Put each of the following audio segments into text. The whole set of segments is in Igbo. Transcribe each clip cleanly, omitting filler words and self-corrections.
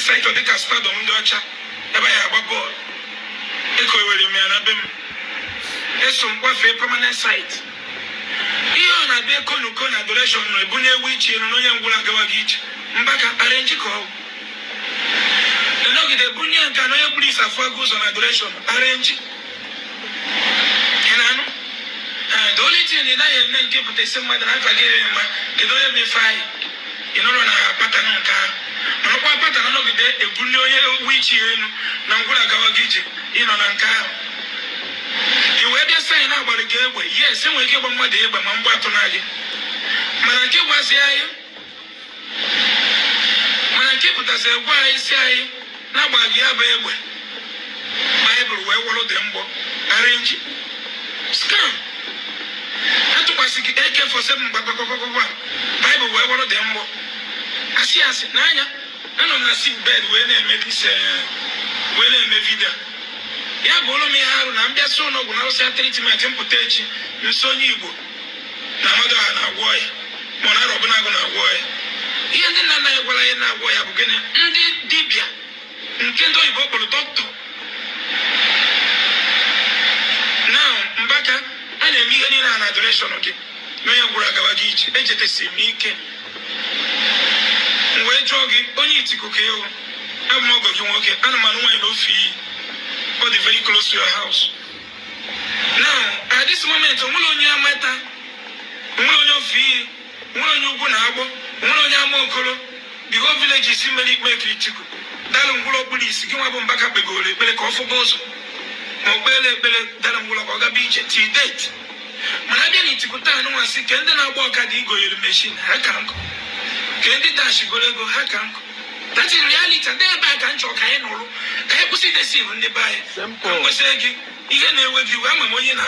site of the Castado Mundocha, a ball. Echo will me and a bim. There's some permanent site. Here on a bacon, adoration, a bunya witch, and no young Gulagawagich, Mbaka arrange a call. The Nogi de Bunya and Canoya police are focused on adoration, arrange. And I know the only thing that I am keep the same mother I forget him, you don't have me fire. You know, on a pattern on car. And a pattern of the day, a bunya witch, Nangulagawagich, in on a car. You were just saying about the gateway. Yes, and we give them what they have, Mamma Tonagi. Manaki was here. Manaki put us a wise say, now by the Abbey. Bible, where all of them arrange. Scam. I took my AK for 7 Bible, where all of them were. I see us, Nanya. I don't know, sick bed when they made this, when they made video. Ya bolo mi haru na mbia so no guna usia treatment imputechi nsonyi igbo na mado ha na agwo ya mona robu na go na agwo ya ihe ndị nna ya gwara ya na agwo ya bụ gịnị ndị dibia nke ndị oyibo kpọrọ doctor now mbaka a na-eme ihe niile na adoration gị na onye gwara gawa gị ije ejetesi m ike wee jụọ gị onye itiko ka ewu abụ m ọgọ gị nwoke ana m anụ nwaanyị na ofe iyi or very close to your house. Now, at this moment, we will only matter. We will only fee. We will only go now. We will only amokolo. The whole village is similarly critical. Dalungulo police. Give me a back up the goal. Bele kofu bozo. Bele dalungulo koga beach till date. Manadia ni tikuta no one see. Kende na boka di go your machine. Hakanko. Kende dashi go lego hakanko. That is reality. They back and choke. I know. I could see the sea when they buy. I was saying, even with you, I'm a moyen.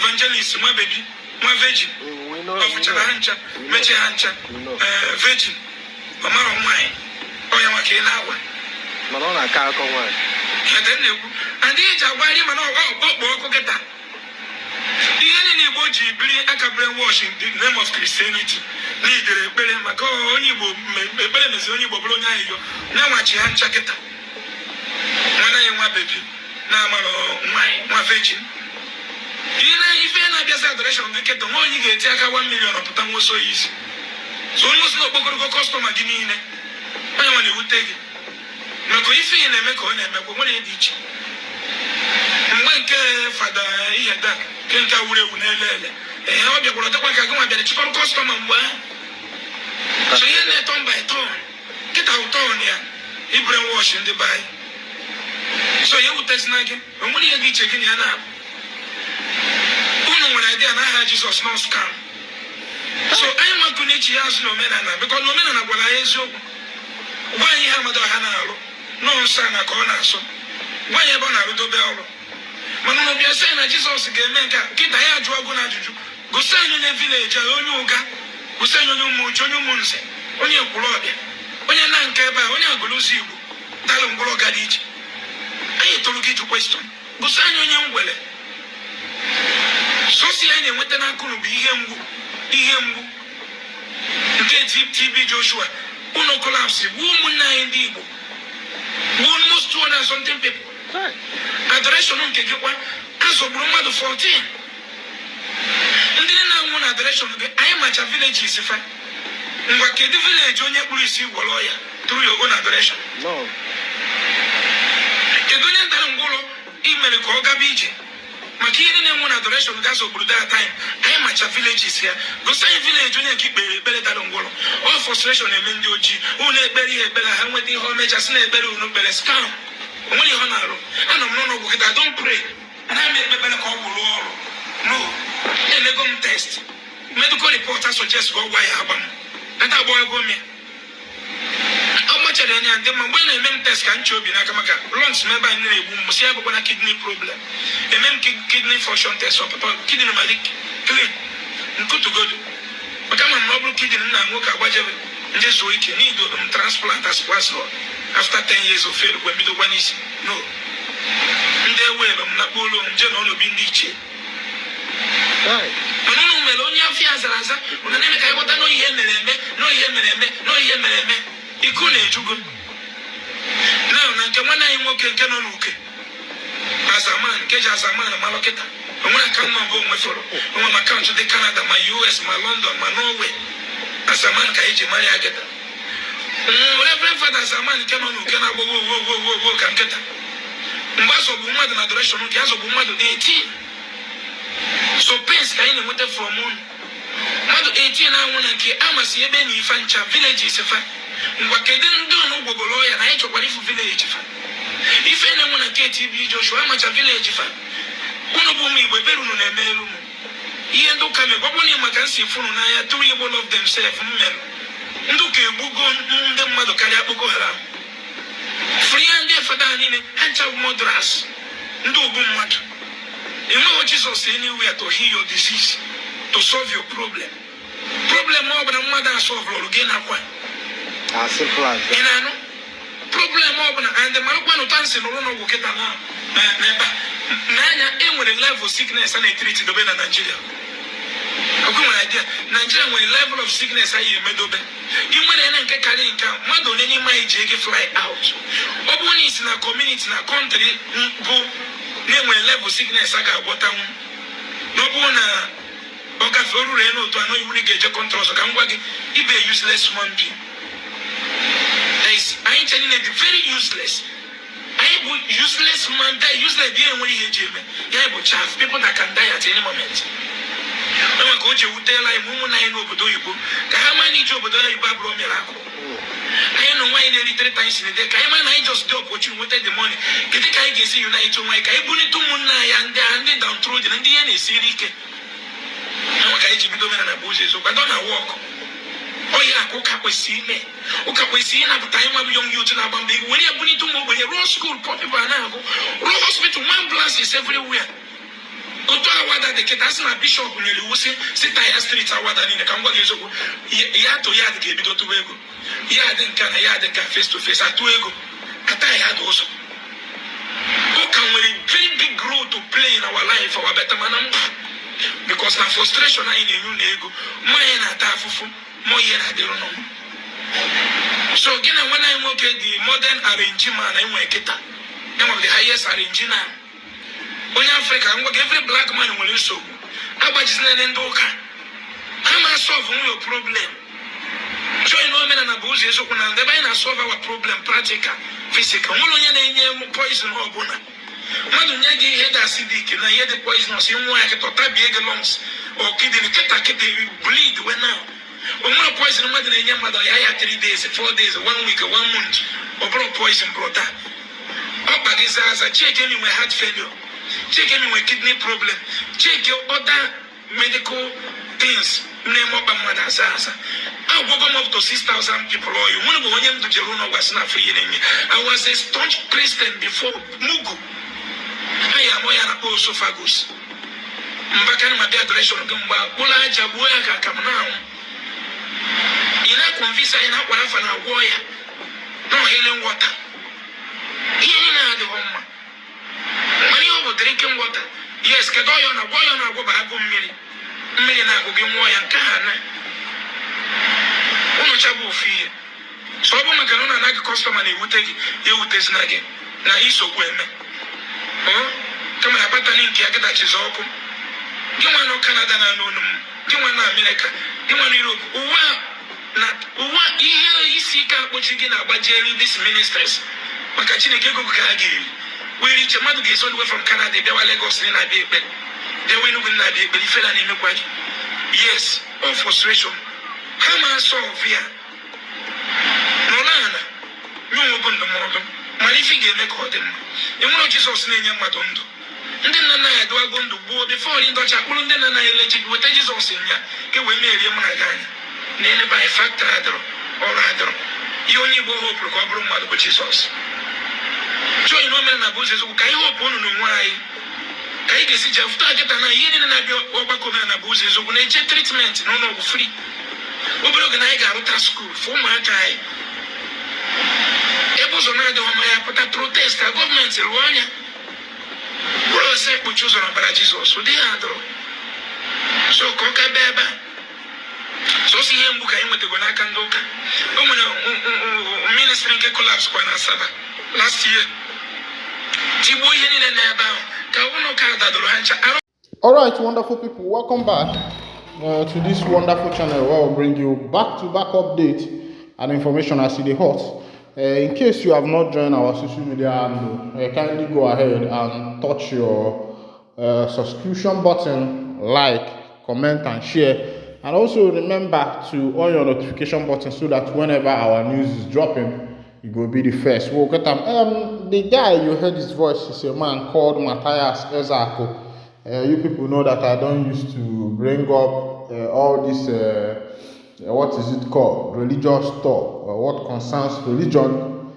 Evangelist, my baby, my virgin. Of Charancha, Mechahancha, virgin. Amaro mine. Oh, I'm a Kelawa. Malona Kako one. And these are why you know, get that. The enemy boji bring a brainwashing the name of Christianity. Need the belly Maco, only is only Boblonia. Now what you have checked. When I am my baby, now my virgin. If you're not just adoration, they get the money you get 1 million of Putamu so easy. So almost no Boko customer Guinea. I want you to take it. No, if you're in a Meco and a Meco, what did you? And when Father, he had that. Kenta ule unelele. How be going to work again with the chicken customer? So you let on by ton. Get out on here. He brainwash in the buy. So you would test again. And when you get checking your nap. Uno when I did and I had Jesus no scam. So I am a Kunichi as no man because no man what I is you. Why you have a Hanaro? No son a corner so. Why you born a little bell? Mano be saying that Jesus again, get a hair to a good attitude. Go send in a village, a yoga, go send on your munch on your munse, on your Gloria, on your Nankaba, on your Gulusibu, Talon Gologadich. I told you to question. Go send on your well. So see, I went and I couldn't be him. Get TB Joshua, Uno collapse, woman 90. Almost 200 something people. Adoration on Kegua, as of Broma to 14. And then I want adoration again. I am at a village is if I get the village on your police, you lawyer through your own adoration. No. Kedonian Tarangolo, email Koga Beach. Makini and one adoration gas of Buddha time. I am at a village is here. Go say village when you keep better Tarangolo. All frustration and Mendoji, who let Berry a better hand with the home, just let Berry no better scam. Only honor, and I'm not because I don't pray, and I make me better call no. A legal test. Medical reporter suggest go why Abam. And that boy go me. How much of any and then when a men test can show be Nakamaka, lungs member in a room, must have a kidney problem. A men kidney function test or kidney malik clean and good to go. But I'm a mobile kidney and work at whatever. Just so we can need them transplant as possible. After 10 years of failure, when we do one is no. In their way, I'm not going to general Bindichi. Right. Melonia Fiazaza, when I make I want to know him, no him, Iko na-ejugo. Now na nke nwanne anyị nwoke nke nọ n'uke azaman nke ji azaman ma lokịta onwe akaụntụ nọmba onwe fọrọ onwe m akaụntụ dị Canada ma US ma London ma Norway azaman ka eji mara ya kịta Reverend Father azaman nke nọ n'uke na-agbawo ka nkịta mgbe azọgbu mmadụ na adoration nke azọgbu mmadụ 18 so pains ka anyị na-enweta from unu mmadụ 18 na-anwụ na nke amasị ebe na ife ncha villages fa ngwa kedu ndị ọnụ gwogolo ya na anyị chọkwara ifu village fa ife na-enwe na nke TB Joshua amacha village fa unu bụ ụmụ Igbo ebere unu na-eme elu unu ihe ndị ụka megwagbo na maka nsi funu n'anya tụrụ Igbo love themselves mmerụ ndị ụka egbugo ndị mmadụ karịa Boko Haram free ndị fada niile ha ncha modras ndị ogbu mmadụ enweghị Jesus anywhere to heal your disease to solve your problem ọ bụla mmadụ asọvụrụ gị nakwa you know, problem ọbụla and marụkwa n'ụta nsị n'ụlọ n'ọgwụ kịta n'ebe n'anya enwere level sickness a na-etriti dobe na Nigeria. Okwu nwere idea Nigeria nwere level of sickness a yi emedobe ị nwere ene nke karịa nke mmadụ onye n'ime anyị ji ege fly out ọ bụrụ na isi na community na country bụ na-enwere level sickness a ga-agwọtanwu na ọ bụrụ na ọ gafee oruru ya n'otu anọ iwu ga-eje control ọzọ ka m gwa gị ibe useless human being. I ain't telling you very useless. I am useless man die useless be when you hear me. Yeah, but chaff people that can die at any moment. I'm a coach who tell I woman I know but do you book. How many job do you bro miracle? I know why nearly 3 times in a day. I just do what you wanted the money. Get the guy can see you night to my guy put it to Muna and they handed down through the Indian Sirike. I'm a guy to be doing an abuse, so I don't walk. Oh yeah, we see me. We see at the time of young youth in Abambi. When you're going to move, when you're raw school, poor people are now. Raw hospital, one blast is everywhere. Go to Awada, the Ketasana Bishop, when you see, sit I street Awada in the Kangwa years ago. Yard to yard gave it to Ego. Yard and can face to face at Tuego. At I had also. Who can we very big role to play in our life, our better man? Because now frustration in a new ego. My and more year I don't know. So again, when I work at the modern arrangement, I work it up. One of the highest arrangement. When Africa, I work every black man will do so. I was just letting Doka. How am I solving your problem? So you know, men and abuse is open and they might solve our problem practical, physical. One poison or bona. Madunyagi head acidic, and I hear the poisonous in one I can big lungs or kidney, bleed when now. When one poison mother and your mother, I had 3 days, 4 days, 1 week, 1 month, or brought poison brought that. Up by this as I check any with heart failure, check any with kidney problem, check your other medical things, name up and mother Sasa. I woke up to 6,000 people, or you want to go to Jeruna was not free enemy. I was a staunch Christian before Mugu. I am also Fagus. Mbakan my adoration of Gumba, Ula Jabuaka come now. Ina convince ina whatever na warrior. No healing water. Healing na the home. Money over drinking water. Yes, kadoyo na go ba go mmiri. Mmiri na go gi mo ya nka na. Ono chabu fi. So bo maka no na customer na ewute snage. Na isokwu eme. Kama na pata ni nke agada chizoko. Gima no Canada na no gima na America. Gima no Europe. Uwa ihe isi ka akpọchi gị na-agbajeri these ministers maka Chineke ego ka ha ga-eri wee riche mmadụ ga-eso ndị from Canada bịawa Lagos na abịa ekpe dewe Enugu na abịa ekpe ifela na-emekwa gị yes all frustration ha ma solve ya n'ụlọala nye onwego ndụmọdụ mana ife ga-eme ka ọ dị mma enwere Jizọs na-enye mmadụ ndụ ndị nna nna ya dụwago ndụ gbuo before ndị ọcha kpụrụ ndị nna nna ya elechi weta Jizọs ya ka wee merie mụ na gị anya nene by factor adro or adro you only go hope ko abro mmadụ bụ Jesus so you know men na buze so kai hope unu no nwai kai gesi je futa geta na yini na bi ogbako men na buze so na eche treatment no free obero ga na ga ruta school for my time ebo zo na de ho ma ya pata protest a government ruanya bro se po chuzo na para Jesus so dey adro so ko ka beba So see him book I went to go na kandoka. Ministry nke collapse kwa na Saba last year. Tibo yeni na neba. Ka uno ka dadoro hancha. All right, wonderful people, welcome back to this wonderful channel where I'll bring you back-to-back update and information as it is hot. In case you have not joined our social media handle, kindly go ahead and touch your subscription button, like, comment, and share. And also remember to on your notification button so that whenever our news is dropping, you will be the first. Well, the guy you heard his voice is a man called Matthias Ezako. You people know that I don't used to bring up all this, what is it called, religious talk, or what concerns religion,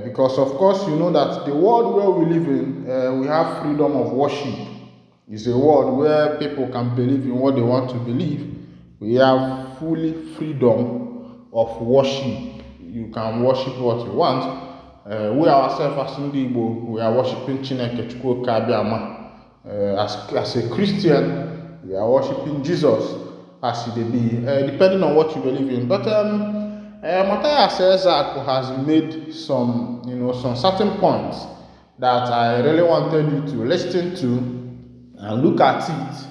because of course you know that the world where we live in, we have freedom of worship. It's a world where people can believe in what they want to believe. We have fully freedom of worship. You can worship what you want. We ourselves as Igbo, we are worshiping Chineke Chukwu Kabiama. As a Christian, we are worshiping Jesus as he be, depending on what you believe in. But Matthias Ezako has made some, some certain points that I really wanted you to listen to and look at it.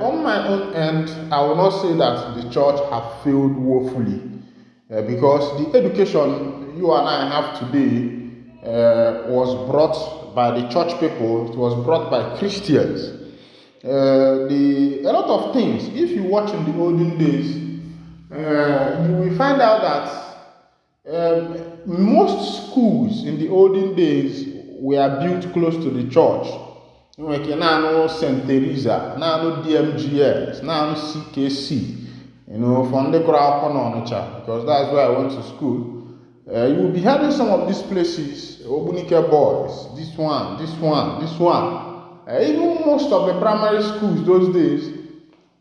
On my own end, I will not say that the church have failed woefully, because the education you and I have today was brought by the church people. It was brought by Christians. A lot of things, if you watch in the olden days, you will find out that most schools in the olden days were built close to the church. Now St. Teresa, now DMGS, now CKC, from the ground because that's where I went to school. You will be having some of these places, Obunike boys, this one. Even most of the primary schools those days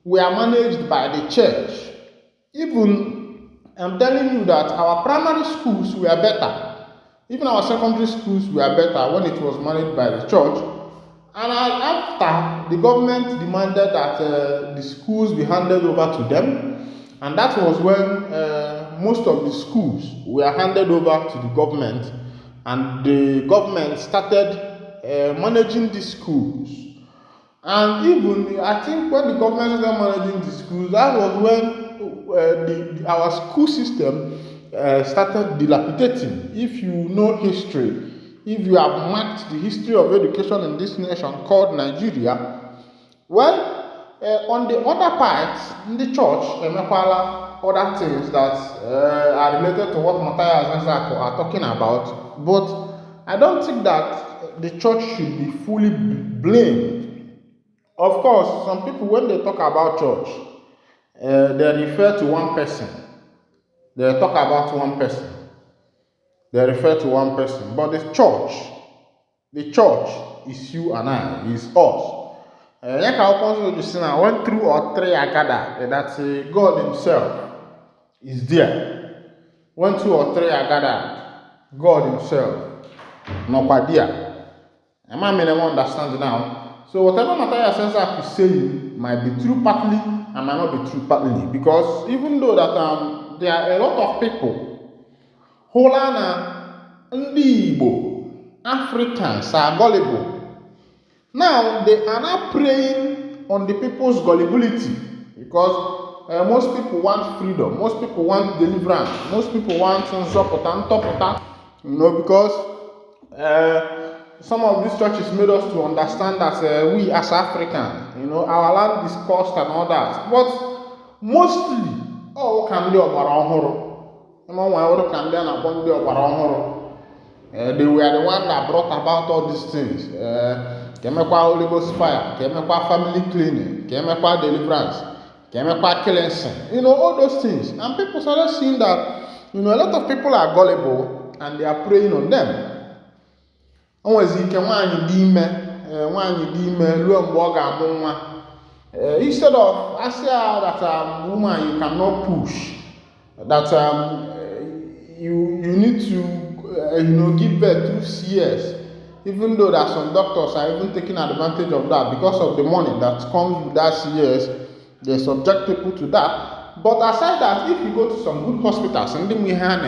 were managed by the church. Even, I'm telling you that our primary schools were better. Even our secondary schools were better when it was managed by the church. And after, the government demanded that the schools be handed over to them. And that was when most of the schools were handed over to the government, and the government started managing the schools. And even, I think when the government started managing the schools, that was when our school system started dilapidating. If you know history, if you have marked the history of education in this nation called Nigeria, well, on the other part, in the church, other things that are related to what Matthias Ezako are talking about, but I don't think that the church should be fully blamed. Of course, some people, when they talk about church, they refer to one person. They talk about one person. They refer to one person. But the church is you and I, is us. When 2 or 3 are gathered, that God Himself is there. When 2 or 3 are gathered, God Himself, not there. Am I mean, understand now? So whatever Matthias Ezako is saying might be true partly and might not be true partly, because even though that there are a lot of people, Holana, Igbo, Africans are gullible. Now, they are not preying on the people's gullibility, because most people want freedom, most people want deliverance, most people want support, because some of these churches made us to understand that we as Africans, our land is cursed and all that. But mostly, they were the one that brought about all these things. Kemekwa Holy Ghost fire, Kemekwa family cleaning, Kemekwa deliverance, Kemekwa cleansing, all those things. And people started seeing that, a lot of people are gullible and they are preying on them. Instead of, I say that woman you cannot push, that you need to give birth through CS. Even though that some doctors are even taking advantage of that because of the money that comes with that CS, they subject people to that. But aside that, if you go to some good hospitals, and then we have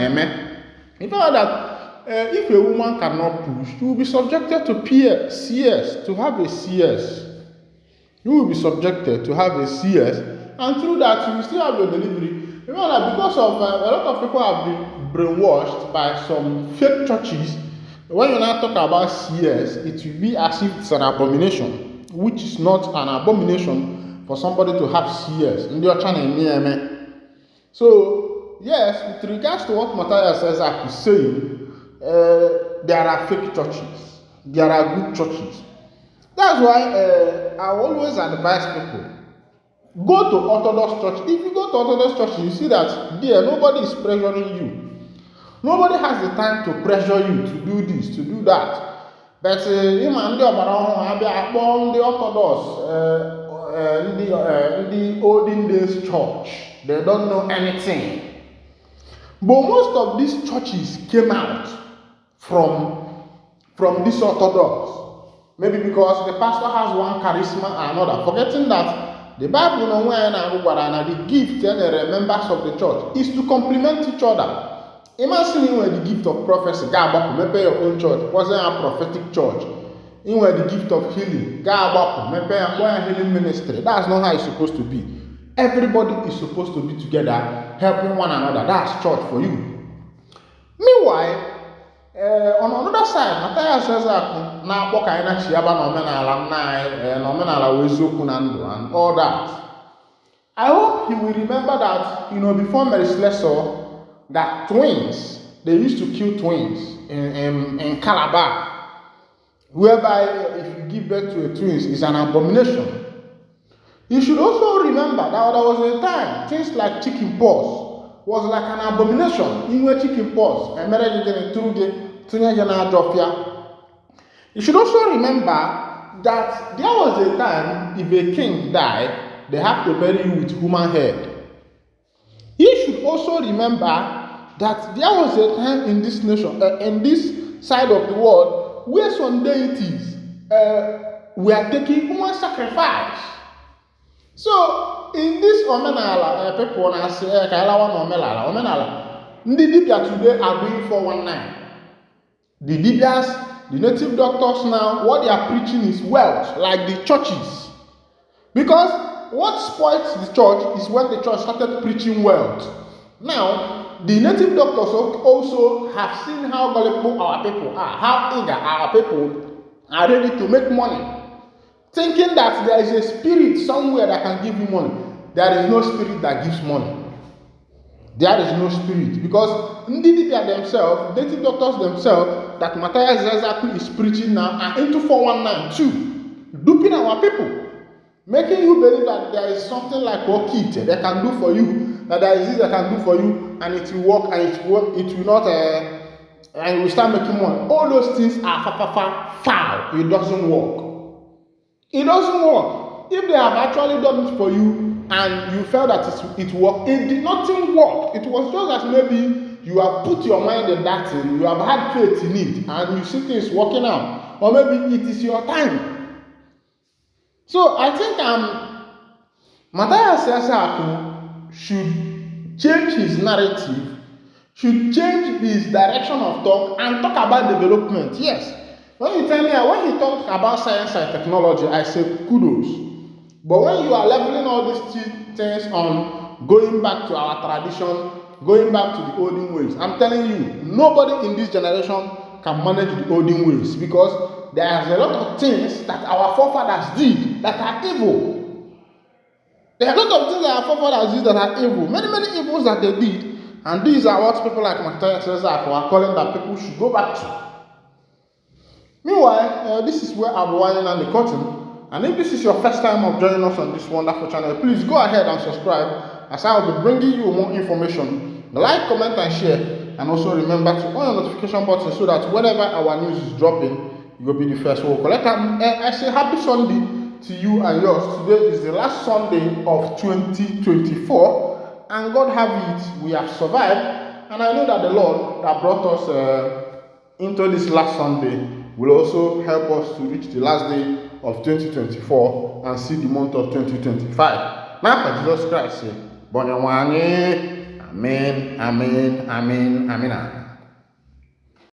you find that if a woman cannot push, she will be subjected to CS, to have a CS. You will be subjected to have a CS, and through that, you will still have your delivery. You know that because of a lot of people have been brainwashed by some fake churches. When you now talk about CS, it will be as if it's an abomination, which is not an abomination for somebody to have CS. In your channel, so yes, with regards to what Matthias says, I is saying, there are fake churches, there are good churches. That's why I always advise people, go to Orthodox church. If you go to Orthodox church, you see that there nobody is pressuring you. Nobody has the time to pressure you to do this, to do that. But the Orthodox, the olden days church, they don't know anything. But most of these churches came out from this Orthodox. Maybe because the pastor has one charisma and another, forgetting that the Bible the gift and the members of the church is to complement each other. Imagine when the gift of prophecy, God maybe your own church wasn't a prophetic church. In where the gift of healing, God maybe a healing ministry. That's not how it's supposed to be. Everybody is supposed to be together, helping one another. That's church for you. Meanwhile, on another side, Matthias says na kpọ ka anyị na chiaba na omenala nna anyị na omenala weziokwu na ndụ and all that. I hope he will remember that, before Mary Slessor, that twins, they used to kill twins in Calabar, whereby if you give birth to a twins, it's an abomination. You should also remember that there was a time things like chicken pox was like an abomination. In where chicken pox, you should also remember that there was a time if a king died, they have to bury you with human head. You should also remember that there was a time in this nation, in this side of the world, where some deities were taking human sacrifice. So, in this omenala, people want to say, omenala, the Dibia today are doing 419. The Dibias, the native doctors now, what they are preaching is wealth, like the churches. Because what spoils the church is when the church started preaching wealth. Now, the native doctors also have seen how gullible our people are, how eager our people are ready to make money. Thinking that there is a spirit somewhere that can give you money. There is no spirit that gives money. There is no spirit. Because Ndidibia themselves, native doctors themselves, that Matthias Zezaku is preaching now, are into 419 too. Duping our people. Making you believe that there is something like Okit they can do for you, that there is this they can do for you, and it will work, and it will not, and you will start making money. All those things are foul. It doesn't work. It doesn't work. If they have actually done it for you and you felt that it worked, it did nothing work. It was just as maybe you have put your mind in that thing, you have had faith in it, and you see things working out. Or maybe it is your time. So I think Matthias Zezaku should change his narrative, should change his direction of talk and talk about development. Yes. When you tell me, when he talks about science and technology, I say kudos. But when you are leveling all these things on going back to our tradition, going back to the olden ways, I'm telling you, nobody in this generation can manage the olden ways because there's a lot of things that our forefathers did that are evil. There are a lot of things that our forefathers did that are evil. Many evils that they did. And these are what people like Matthias Zezaku are calling that people should go back to. Meanwhile, this is where I'm winding on the curtain. And if this is your first time of joining us on this wonderful channel, please go ahead and subscribe as I will be bringing you more information. Like, comment, and share. And also remember to on your notification button so that whenever our news is dropping, you will be the first one. I say happy Sunday to you and yours. Today is the last Sunday of 2024. And God have it, we have survived. And I know that the Lord that brought us into this last Sunday will also help us to reach the last day of 2024 and see the month of 2025. Now for Jesus Christ, Bonyo wangi. Amen, amen, amen, amina.